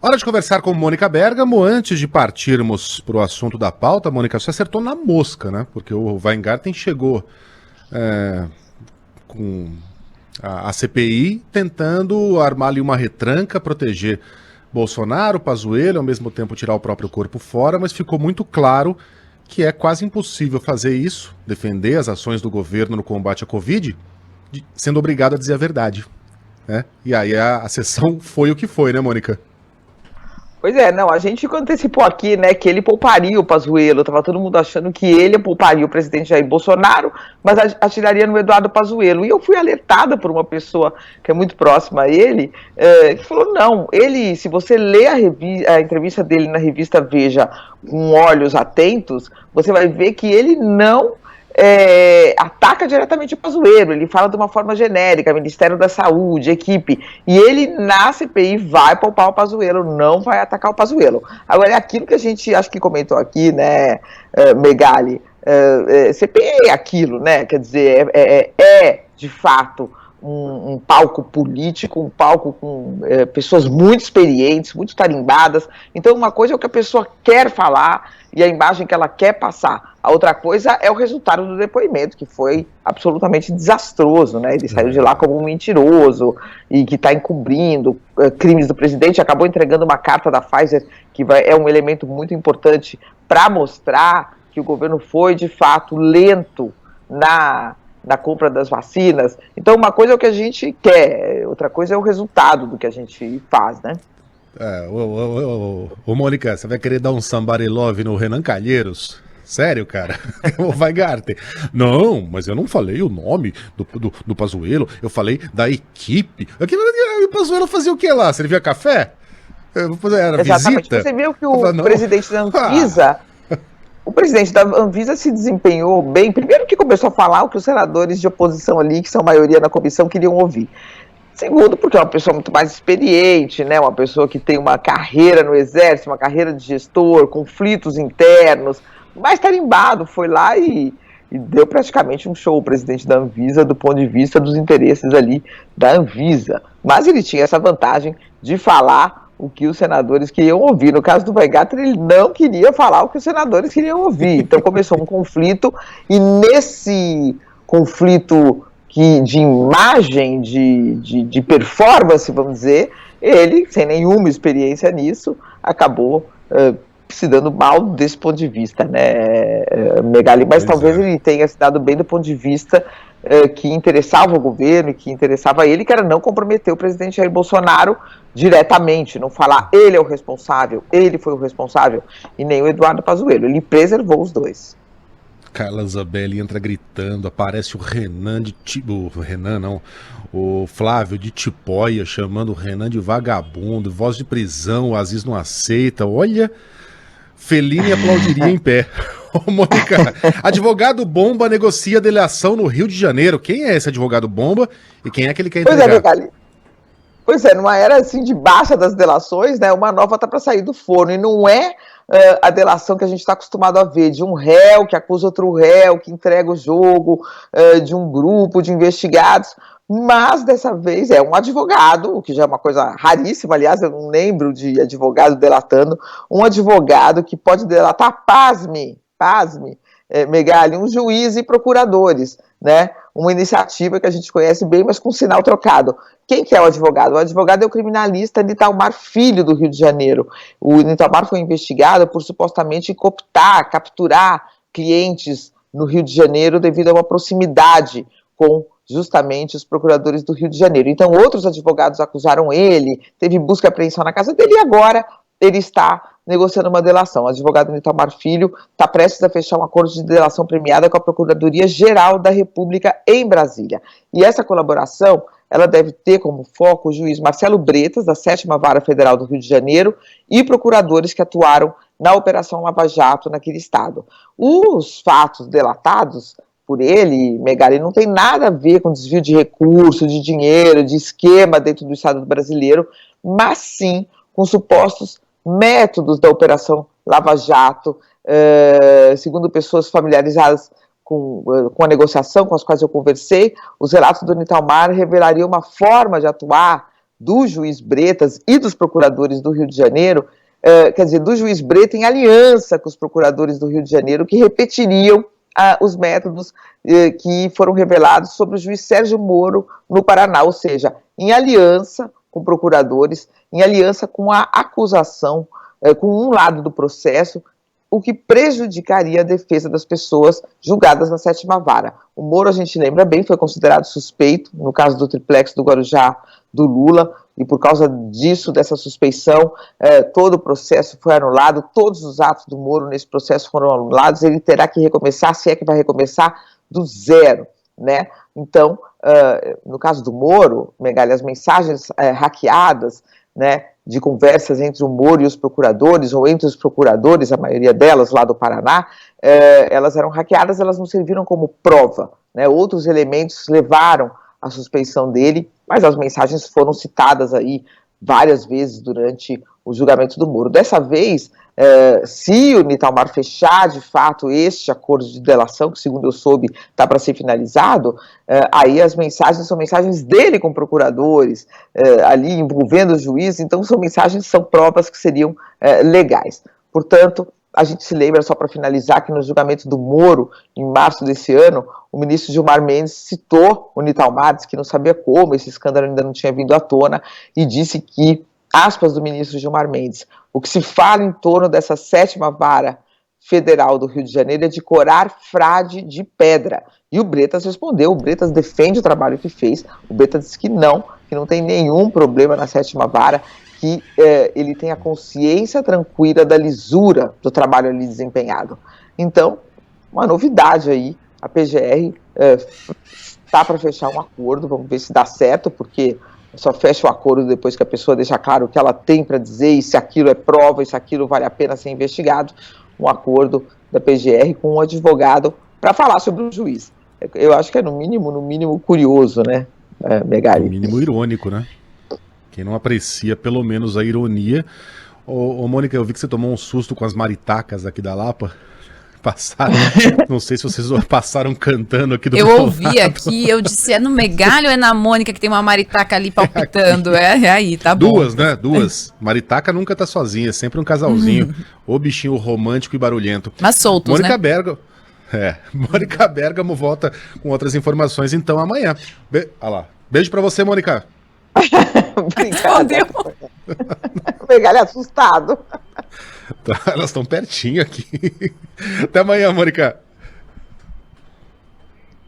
Hora de conversar com Mônica Bergamo. Antes de partirmos para o assunto da pauta, Mônica, você acertou na mosca, né? Porque o Weingarten chegou com a CPI tentando armar ali uma retranca, proteger Bolsonaro, Pazuello, ao mesmo tempo tirar o próprio corpo fora, mas ficou muito claro que é quase impossível fazer isso, defender as ações do governo no combate à Covid, sendo obrigado a dizer a verdade, né? E aí a sessão foi o que foi, né, Mônica? Pois é, não, a gente antecipou aqui, né, que ele pouparia o Pazuello, tava todo mundo achando que ele pouparia o presidente Jair Bolsonaro, mas atiraria no Eduardo Pazuello, e eu fui alertada por uma pessoa que é muito próxima a ele, que falou, não, ele, se você lê a entrevista dele na revista Veja com olhos atentos, você vai ver que ele não ataca diretamente o Pazuello, ele fala de uma forma genérica, Ministério da Saúde, equipe, e ele na CPI vai poupar o Pazuello, não vai atacar o Pazuello. Agora, é aquilo que a gente acho que comentou aqui, né, Megali, CPI é aquilo, né, quer dizer, de fato um palco político, um palco com pessoas muito experientes, muito tarimbadas. Então, uma coisa é o que a pessoa quer falar e a imagem que ela quer passar. A outra coisa é o resultado do depoimento, que foi absolutamente desastroso, né? Ele saiu de lá como um mentiroso e que está encobrindo crimes do presidente, acabou entregando uma carta da Pfizer, que é um elemento muito importante para mostrar que o governo foi, de fato, lento na compra das vacinas. Então, uma coisa é o que a gente quer, outra coisa é o resultado do que a gente faz, né? Ô, Mônica, você vai querer dar um somebody love no Renan Calheiros? Sério, cara? O Weingarten. Não, mas eu não falei o nome do Pazuello, eu falei da equipe. O Pazuello fazia o que lá? Servia café? Era Exatamente. visita? Você viu que o presidente da Anvisa... O presidente da Anvisa se desempenhou bem. Primeiro que começou a falar o que os senadores de oposição ali, que são maioria na comissão, queriam ouvir. Segundo, porque é uma pessoa muito mais experiente, né? Uma pessoa que tem uma carreira no exército, uma carreira de gestor, conflitos internos, mais tarimbado, foi lá e deu praticamente um show, o presidente da Anvisa, do ponto de vista dos interesses ali da Anvisa. Mas ele tinha essa vantagem de falar o que os senadores queriam ouvir. No caso do Weingarten, ele não queria falar o que os senadores queriam ouvir. Então começou um conflito, e nesse conflito de imagem, de performance, vamos dizer, ele, sem nenhuma experiência nisso, acabou se dando mal desse ponto de vista, né, Megali? Mas talvez ele tenha se dado bem do ponto de vista que interessava o governo e que interessava ele, que era não comprometer o presidente Jair Bolsonaro diretamente, não falar ele é o responsável, ele foi o responsável, e nem o Eduardo Pazuello. Ele preservou os dois. Carla Zambelli entra gritando, aparece o Renan o Flávio de Tipóia chamando o Renan de vagabundo, voz de prisão, o Aziz não aceita. Olha, Fellini aplaudiria em pé. Ô, Mônica, advogado bomba negocia delação no Rio de Janeiro. Quem é esse advogado bomba e quem é que ele quer entregar? Pois é, numa era assim de baixa das delações, né, uma nova está para sair do forno, e não é a delação que a gente está acostumado a ver, de um réu que acusa outro réu, que entrega o jogo, de um grupo de investigados, mas dessa vez é um advogado, o que já é uma coisa raríssima, aliás, eu não lembro de advogado delatando, um advogado que pode delatar, pasme, Megali, um juiz e procuradores, né? Uma iniciativa que a gente conhece bem, mas com sinal trocado. Quem que é o advogado? O advogado é o criminalista Nitalmar Filho, do Rio de Janeiro. O Nitalmar foi investigado por supostamente cooptar, capturar clientes no Rio de Janeiro devido a uma proximidade com justamente os procuradores do Rio de Janeiro. Então, outros advogados acusaram ele, teve busca e apreensão na casa dele, e agora ele está negociando uma delação. O advogado Nitalmar Filho está prestes a fechar um acordo de delação premiada com a Procuradoria-Geral da República em Brasília. E essa colaboração, ela deve ter como foco o juiz Marcelo Bretas, da 7ª Vara Federal do Rio de Janeiro, e procuradores que atuaram na Operação Lava Jato naquele estado. Os fatos delatados por ele, Megali, não tem nada a ver com desvio de recursos, de dinheiro, de esquema dentro do Estado brasileiro, mas sim com supostos métodos da Operação Lava Jato, segundo pessoas familiarizadas com a negociação com as quais eu conversei, os relatos do Nitalmar revelariam uma forma de atuar do juiz Bretas e dos procuradores do Rio de Janeiro, quer dizer, do juiz Bretas em aliança com os procuradores do Rio de Janeiro, que repetiriam os métodos que foram revelados sobre o juiz Sérgio Moro no Paraná, ou seja, em aliança com procuradores, em aliança com a acusação, com um lado do processo, o que prejudicaria a defesa das pessoas julgadas na 7ª Vara. O Moro, a gente lembra bem, foi considerado suspeito no caso do triplex do Guarujá do Lula, e por causa disso, dessa suspeição, todo o processo foi anulado, todos os atos do Moro nesse processo foram anulados, ele terá que recomeçar, se é que vai recomeçar, do zero, né? Então, no caso do Moro, Megali, as mensagens hackeadas, né, de conversas entre o Moro e os procuradores, ou entre os procuradores, a maioria delas lá do Paraná, elas eram hackeadas, elas não serviram como prova, né? Outros elementos levaram à suspeição dele, mas as mensagens foram citadas aí várias vezes durante o julgamento do Moro. Dessa vez, se o Nitalmar fechar de fato este acordo de delação, que segundo eu soube está para ser finalizado, aí as mensagens são mensagens dele com procuradores, ali envolvendo o juiz, então são provas que seriam legais. Portanto, a gente se lembra, só para finalizar, que no julgamento do Moro, em março desse ano, o ministro Gilmar Mendes citou o Nitalmar, disse que não sabia como, esse escândalo ainda não tinha vindo à tona, e disse que, aspas do ministro Gilmar Mendes, o que se fala em torno dessa 7ª Vara Federal do Rio de Janeiro é de corar frade de pedra. E o Bretas respondeu, o Bretas defende o trabalho que fez, o Bretas disse que não tem nenhum problema na 7ª Vara, que ele tem a consciência tranquila da lisura do trabalho ali desempenhado. Então, uma novidade aí, a PGR está para fechar um acordo, vamos ver se dá certo, porque só fecha o acordo depois que a pessoa deixa claro o que ela tem para dizer, e se aquilo é prova, e se aquilo vale a pena ser investigado, um acordo da PGR com um advogado para falar sobre o juiz. Eu acho que é no mínimo curioso, né, Megali? No mínimo irônico, né? Quem não aprecia pelo menos a ironia. Ô Mônica, eu vi que você tomou um susto com as maritacas aqui da Lapa. Passaram, não sei se vocês passaram cantando aqui do Eu meu ouvi lado. aqui, eu disse, é no Megali ou é na Mônica que tem uma maritaca ali palpitando? É aí, tá bom. Duas, né? Duas. Maritaca nunca tá sozinha, é sempre um casalzinho. Ou bichinho romântico e barulhento. Mas soltos, Mônica né? Bergamo. Mônica Bergamo volta com outras informações então amanhã. Olha lá. Beijo pra você, Mônica. Obrigada. Megali assustado. Elas estão pertinho aqui. Até amanhã, Mônica.